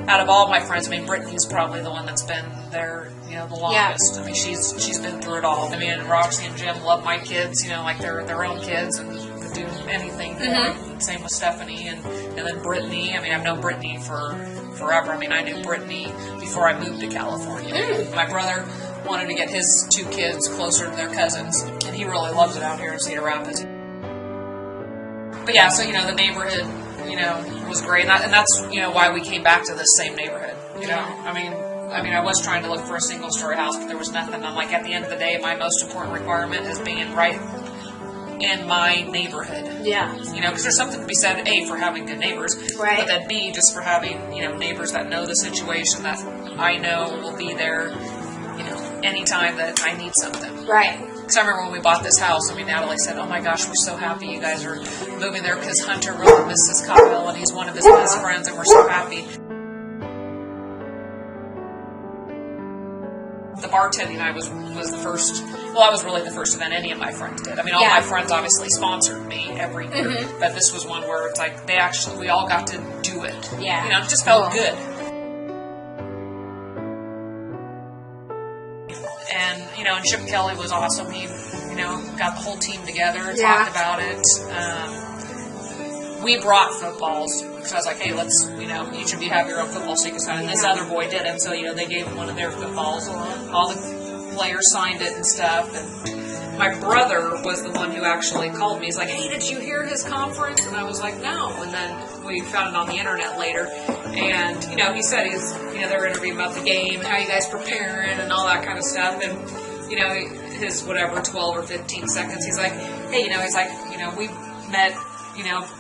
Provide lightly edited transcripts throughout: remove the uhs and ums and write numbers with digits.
out of all my friends, I mean, Brittany's probably the one that's been there, the longest. I mean, she's been through it all. I mean, Roxy and Jim love my kids, like they're their own kids and would do anything for them. Same with Stephanie and then Brittany. I mean, I've known Brittany for forever. I mean, I knew Brittany before I moved to California. My brother wanted to get his 2 kids closer to their cousins, and he really loves it out here in Cedar Rapids. But yeah, so, the neighborhood, was great. And that's, why we came back to this same neighborhood, I mean, I was trying to look for a single-story house, but there was nothing. I'm like, at the end of the day, my most important requirement is being right in my neighborhood. Yeah. Because there's something to be said, A, for having good neighbors, right, but then B, just for having, neighbors that know the situation, that I know will be there, anytime that I need something. Right. Because I remember when we bought this house, I mean, Natalie said, oh my gosh, we're so happy you guys are moving there because Hunter really misses Copville and he's one of his best friends and we're so happy. The bartending I was the first, I was really the first event any of my friends did. I mean, all my friends obviously sponsored me every year, but this was one where it's like we all got to do it. Yeah. It just felt good. And, and Chip Kelly was awesome. He, got the whole team together, talked about it. We brought footballs. So I was like, hey, let's, each of you have your own football so you can sign it. And this other boy did it. So, they gave him one of their footballs. All the players signed it and stuff. And my brother was the one who actually called me. He's like, hey, did you hear his conference? And I was like, no. And then we found it on the internet later. And, he said they were interviewing about the game, how you guys preparing and all that kind of stuff. And, his 12 or 15 seconds, he's like, hey, we met,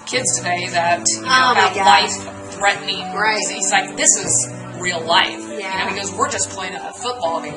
kids today that, have life-threatening disease. He's like, this is real life. Yeah. He goes, we're just playing a football game.